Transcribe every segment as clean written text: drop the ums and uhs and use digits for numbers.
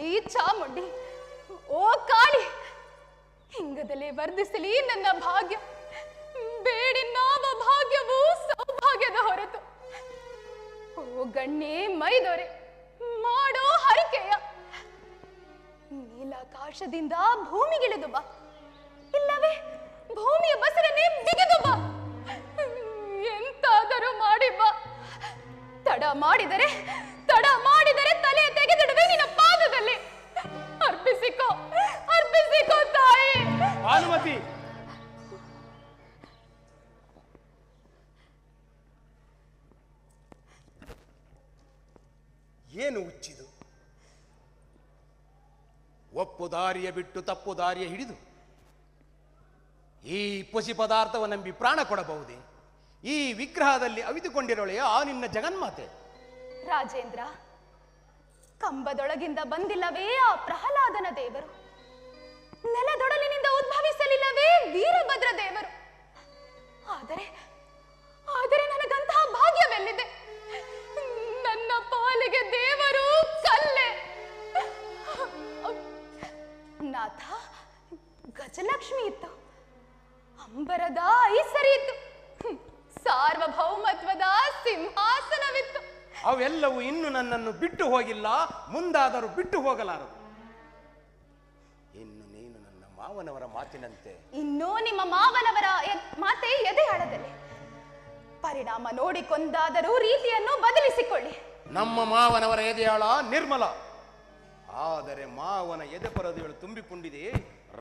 ಚಾಮುಂಡಿ ಚಾಮುಂಡಿ ಓ ಕಾಳಿ, ಹಿಂಗದಲ್ಲೇ ವರ್ಧಿಸಲಿ ನನ್ನ ಭಾಗ್ಯ. ಬೇಡಿ ನಾವ ಭಾಗ್ಯವೂ ಸೌಭಾಗ್ಯದ ಹೊರತು. ಓ ಗಣ್ಣೆ ಮೈದೊರೆ, ಮಾಡೋ ಹರಿಕೆಯ. ನೀಲಾಕಾಶದಿಂದ ಭೂಮಿಗಿಳಿದು ಬಾ, ಇಲ್ಲವೇ ಭೂಮಿಯ ಬಸರನ್ನೇ ಬಿಗಿದು ಬಾ. ಎಂತಾದರೂ ಮಾಡಿ ಬಾ. ತಡ ಮಾಡಿದರೆ ತಲೆ ತೆಗೆದಿಡುವೆ ನಿನ್ನ ಪಾದದಲ್ಲಿ. ಅರ್ಪಿಸಿಕೋ ಅರ್ಪಿಸಿಕೋ ತಾಯಿ. ಭಾನುಮತಿ, ಏನು ಹುಚ್ಚಿದು? ಒಪ್ಪು ದಾರಿಯ ಬಿಟ್ಟು ತಪ್ಪು ದಾರಿಯ ಹಿಡಿದು ಈ ಪುಸಿ ಪದಾರ್ಥವನ್ನು ನಂಬಿ ಪ್ರಾಣ ಕೊಡಬಹುದೇ? ಈ ವಿಗ್ರಹದಲ್ಲಿ ಅವಿತುಕೊಂಡಿರೋಳೆಯ ಆ ನಿನ್ನ ಜಗನ್ಮಾತೆ. ರಾಜೇಂದ್ರ, ಕಂಬದೊಳಗಿಂದ ಬಂದಿಲ್ಲವೇ ಆ ಪ್ರಹ್ಲಾದನ ದೇವರು? ನೆಲದೊಡಲಿನಿಂದ ಉದ್ಭವಿಸಲಿಲ್ಲವೇ ವೀರಭದ್ರ ದೇವರು? ಆದರೆ ನನಗಂತಹ ಭಾಗ್ಯವೆಲ್ಲಿದೆ? ನನ್ನ ಪಾಲಿಗೆ ದೇವರು ಕಲ್ಲೆ. ನಾಥ, ಗಜಲಕ್ಷ್ಮಿ ಇತ್ತು, ಅಂಬರದ ಐಸರಿ ಇತ್ತು, ಸಾರ್ವಭೌಮತ್ವದ ಸಿಂಹಾಸನವಿತ್ತು. ಅವೆಲ್ಲವೂ ಇನ್ನು ನನ್ನನ್ನು ಬಿಟ್ಟು ಹೋಗಿಲ್ಲ, ಮುಂದಾದರೂ ಬಿಟ್ಟು ಹೋಗಲಾರದು. ಇನ್ನು ನೀನು ನನ್ನ ಮಾವನವರ ಮಾತಿನಂತೆ. ಇನ್ನೂ ನಿಮ್ಮ ಮಾವನವರ ಮಾತೆ ಎದೆಯಾಳದಲ್ಲಿ. ಪರಿಣಾಮ ನೋಡಿಕೊಂದಾದರೂ ರೀತಿಯನ್ನು ಬದಲಿಸಿಕೊಳ್ಳಿ. ನಮ್ಮ ಮಾವನವರ ಎದೆಯಾಳ ನಿರ್ಮಲ, ಆದರೆ ಮಾವನ ಎದೆ ಪರದೆಗಳು ತುಂಬಿಕೊಂಡಿದೆ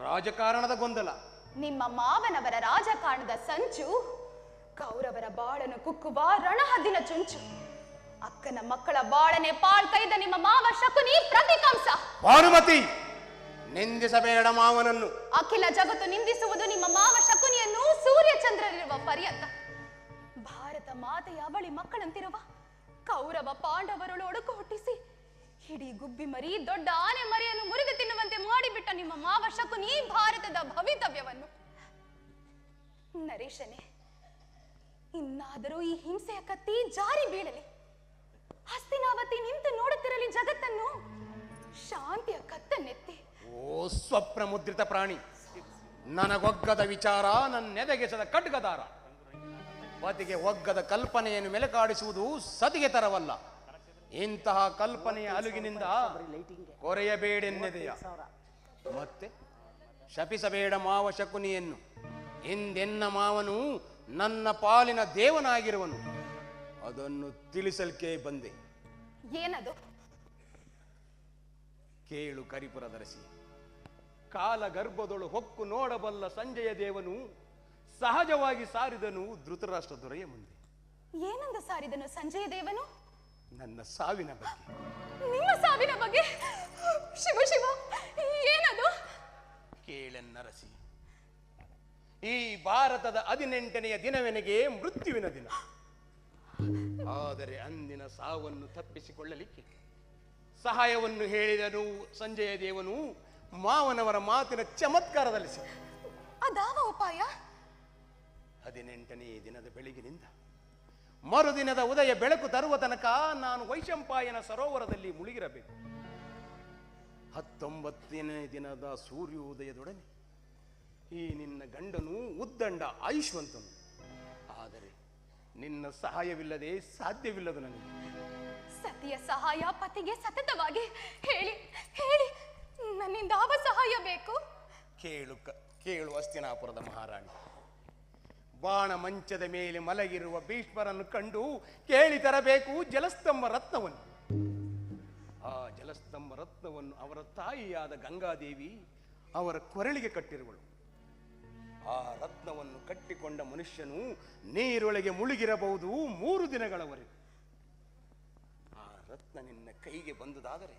ರಾಜಕಾರಣದ ಗೊಂದಲ. ನಿಮ್ಮ ಮಾವನವರ ರಾಜಕಾರಣದ ಸಂಚು ಕೌರವರ ಬಾಳನ್ನು ಕುಕ್ಕುವ ರಣಹದ್ದಿನ ಚುಂಚು. ಅಕ್ಕನ ಮಕ್ಕಳ ಬಾಳನೆ ಪಾಳ್ಕೈದ ನಿಮ್ಮ ಮಾವ ಶಕುನಿ ಪ್ರತಿಕಂಸ. ಭಾನುಮತಿ, ನಿಂದಿಸಬೇಡ ಮಾವನನ್ನು. ಅಖಿಲ ಜಗತ್ತು ನಿಂದಿಸುವುದು ನಿಮ್ಮ ಮಾವ ಶಕುನಿಯನ್ನು ಸೂರ್ಯಚಂದ್ರರಿರುವ ಪರ್ಯಂತ. ಭಾರತ ಮಾತೆಯ ಬಳಿ ಮಕ್ಕಳಂತಿರುವ ಕೌರವ ಪಾಂಡವರೊಳು ಒಡಕು ಹುಟ್ಟಿಸಿ ಹಿಡಿ ಗುಬ್ಬಿ ಮರಿ ದೊಡ್ಡ ಆನೆ ಮರಿಯನ್ನು ಮುರಿದು ತಿನ್ನುವಂತೆ ಮಾಡಿಬಿಟ್ಟ ನಿಮ್ಮ ಮಾವ ಶಕುನಿ ಭಾರತದ ಭವಿತವ್ಯವನ್ನು. ನರೇಶನೇ, ಇನ್ನಾದರೂ ಈ ಹಿಂಸೆಯ ಕತ್ತಿ ಜಾರಿ ಬೀಳಲಿ. ಹಸ್ತಿನಾವತಿ ನಿಂತು ನೋಡುತ್ತಿರಲಿ ಜಗತ್ತನ್ನು. ಶಾಂತಿಯ ಕತ್ತನ್ನೆತ್ತಿ. ಓ ಸ್ವಪ್ನ ಮುದ್ರಿತ ಪ್ರಾಣಿ, ನನಗೊಗ್ಗದ ವಿಚಾರ, ನನ್ನೆದೆಗೆಸದ ಖಡ್ಗದಾರ. ಪತಿಗೆ ಒಗ್ಗದ ಕಲ್ಪನೆಯನ್ನು ಮೆಲಕಾಡಿಸುವುದು ಸತಿಗೆ ತರವಲ್ಲ. ಇಂತಹ ಕಲ್ಪನೆಯ ಅಲುಗಿನಿಂದ ಕೊರೆಯಬೇಡೆನ್ನೆದೆಯ. ಮತ್ತೆ ಶಪಿಸಬೇಡ ಮಾವ ಶಕುನಿಯನ್ನು. ಇಂದೆನ್ನ ಮಾವನು ನನ್ನ ಪಾಲಿನ ದೇವನಾಗಿರುವನು. ಅದನ್ನು ತಿಳಿಸಲಿಕ್ಕೆ ಬಂದೆ. ಏನದು? ಕೇಳು ಕರಿಪುರದರಸಿ. ಕಾಲ ಗರ್ಭದೊಳು ಹೊಕ್ಕು ನೋಡಬಲ್ಲ ಸಂಜಯ ದೇವನು ಸಹಜವಾಗಿ ಸಾರಿದನು ಧೃತರಾಷ್ಟ್ರ ದೊರೆಯ ಮುಂದೆ. ಏನಂದು ಸಾರಿದನು ಸಂಜಯ ದೇವನು? ನನ್ನ ಸಾವಿನ ಬಗ್ಗೆ. ನಿಮ್ಮ ಸಾವಿನ ಬಗ್ಗೆ? ಶಿವ ಶಿವ, ಏನದು? ಕೇಳೆನ್ನರಸಿ. ಈ ಭಾರತದ 18ನೆಯ ದಿನವೆನಗೆ ಮೃತ್ಯುವಿನ ದಿನ. ಆದರೆ ಅಂದಿನ ಸಾವನ್ನು ತಪ್ಪಿಸಿಕೊಳ್ಳಲಿಕ್ಕೆ ಸಹಾಯವನ್ನು ಹೇಳಿದನು ಸಂಜಯ ದೇವನು ಮಾವನವರ ಮಾತಿನ ಚಮತ್ಕಾರದಲ್ಲಿ ಸಿಕ್ಕ. ಅದಾವ ಉಪಾಯ? 18ನೇ ದಿನದ ಬೆಳಗಿನಿಂದ ಮರುದಿನದ ಉದಯ ಬೆಳಕು ತರುವ ತನಕ ನಾನು ವೈಶಂಪಾಯನ ಸರೋವರದಲ್ಲಿ ಮುಳುಗಿರಬೇಕು. 19ನೇ ದಿನದ ಸೂರ್ಯೋದಯದೊಡನೆ ಈ ನಿನ್ನ ಗಂಡನು ಉದ್ದಂಡ ಆಯುಷ್ವಂತನು. ಆದರೆ ನಿನ್ನ ಸಹಾಯವಿಲ್ಲದೆ ಸಾಧ್ಯವಿಲ್ಲದು ನನಗೆ. ಸತಿಯ ಸಹಾಯ ಪತಿಗೆ ಸತತವಾಗಿ ಹೇಳಿ ಹೇಳಿ ನನ್ನಿಂದ ಯಾವ ಸಹಾಯ ಬೇಕು? ಕೇಳು ಹಸ್ತಿನಾಪುರದ ಮಹಾರಾಣಿ. ಬಾಣ ಮಂಚದ ಮೇಲೆ ಮಲಗಿರುವ ಭೀಷ್ಮರನ್ನು ಕಂಡು ಕೇಳಿ ತರಬೇಕು ಜಲಸ್ತಂಭ ರತ್ನವನ್ನು. ಆ ಜಲಸ್ತಂಭ ರತ್ನವನ್ನು ಅವರ ತಾಯಿಯಾದ ಗಂಗಾದೇವಿ ಅವರ ಕೊರಳಿಗೆ ಕಟ್ಟಿರುವಳು. ಆ ರತ್ನವನ್ನು ಕಟ್ಟಿಕೊಂಡ ಮನುಷ್ಯನು ನೀರೊಳಗೆ ಮುಳುಗಿರಬಹುದು 3 ದಿನಗಳವರೆಗೆ. ಆ ರತ್ನ ನಿನ್ನ ಕೈಗೆ ಬಂದುದಾದರೆ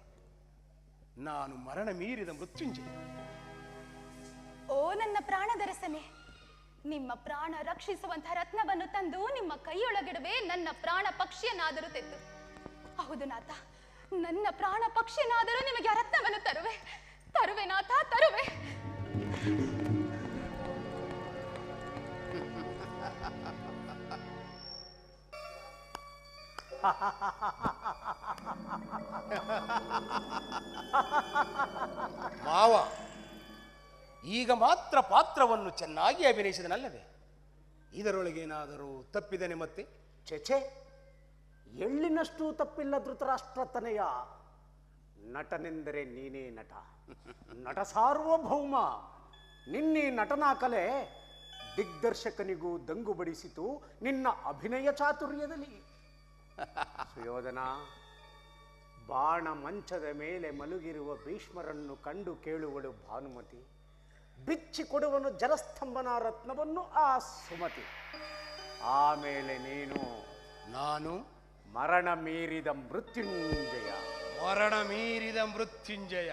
ನಾನು ಮರಣ ಮೀರಿದ ಮೃತ್ಯುಂಜಯ. ಓ ನನ್ನ ಪ್ರಾಣದರಸನೆ, ನಿಮ್ಮ ಪ್ರಾಣ ರಕ್ಷಿಸುವಂತಹ ರತ್ನವನ್ನು ತಂದು ನಿಮ್ಮ ಕೈಯೊಳಗಿಡುವೆ. ನನ್ನ ಪ್ರಾಣ ಪಕ್ಷಿಯನ್ನಾದರೂ ತೆತ್ತು. ಹೌದು ನಾಥ, ನನ್ನ ಪ್ರಾಣ ಪಕ್ಷಿಯನ್ನಾದರೂ ನಿಮಗೆ ಆ ರತ್ನವನ್ನು ತರುವೆ ನಾಥ, ತರುವೆ. ಮಾವ ಈಗ ಮಾತ್ರ ಪಾತ್ರವನ್ನು ಚೆನ್ನಾಗಿ ಅಭಿನಯಿಸಿದನಲ್ಲವೇ? ಇದರೊಳಗೇನಾದರೂ ತಪ್ಪಿದನೆ ಮತ್ತೆ? ಚೆಚೆ, ಎಳ್ಳಿನಷ್ಟು ತಪ್ಪಿಲ್ಲ ಧೃತರಾಷ್ಟ್ರತನೆಯ. ನಟನೆಂದರೆ ನೀನೇ ನಟ, ನಟ ಸಾರ್ವಭೌಮ. ನಿನ್ನೆ ನಟನಾ ಕಲೆ ದಿಗ್ದರ್ಶಕನಿಗೂ ದಂಗು ಬಡಿಸಿತು ನಿನ್ನ ಅಭಿನಯ ಚಾತುರ್ಯದಲ್ಲಿ. ಸುಯೋಧನ, ಬಾಣ ಮಂಚದ ಮೇಲೆ ಮಲಗಿರುವ ಭೀಷ್ಮರನ್ನು ಕಂಡು ಕೇಳುವಳು ಭಾನುಮತಿ, ಬಿಚ್ಚಿಕೊಡುವನು ಜಲಸ್ತಂಭನ ರತ್ನವನ್ನು ಆ ಸುಮತಿ. ಆಮೇಲೆ ನಾನು ಮರಣ ಮೀರಿದ ಮೃತ್ಯುಂಜಯ. ಮರಣ ಮೀರಿದ ಮೃತ್ಯುಂಜಯ.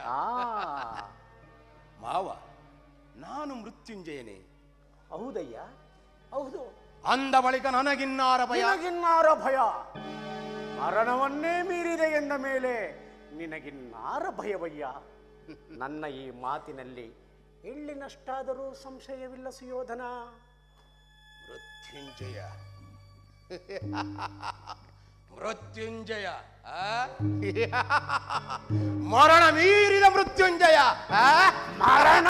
ಮಾವ, ನಾನು ಮೃತ್ಯುಂಜಯನೇ. ಹೌದಯ್ಯ, ಹೌದು. ಅಂದ ಬಳಿಕ ನನಗಿನ್ನಾರ ಭಯ? ನಿನಗಿನ್ನಾರ ಭಯ? ಮರಣವನ್ನೇ ಮೀರಿದೆ ಎಂದ ಮೇಲೆ ನಿನಗಿನ್ನಾರ ಭಯವಯ್ಯ. ನನ್ನ ಈ ಮಾತಿನಲ್ಲಿ ಎಳ್ಳಿನಷ್ಟಾದರೂ ಸಂಶಯವಿಲ್ಲ ಸುಯೋಧನ. ಮೃತ್ಯುಂಜಯ, ಮೃತ್ಯುಂಜಯ, ಮರಣ ಮೀರಿದ ಮೃತ್ಯುಂಜಯ. ಮರಣ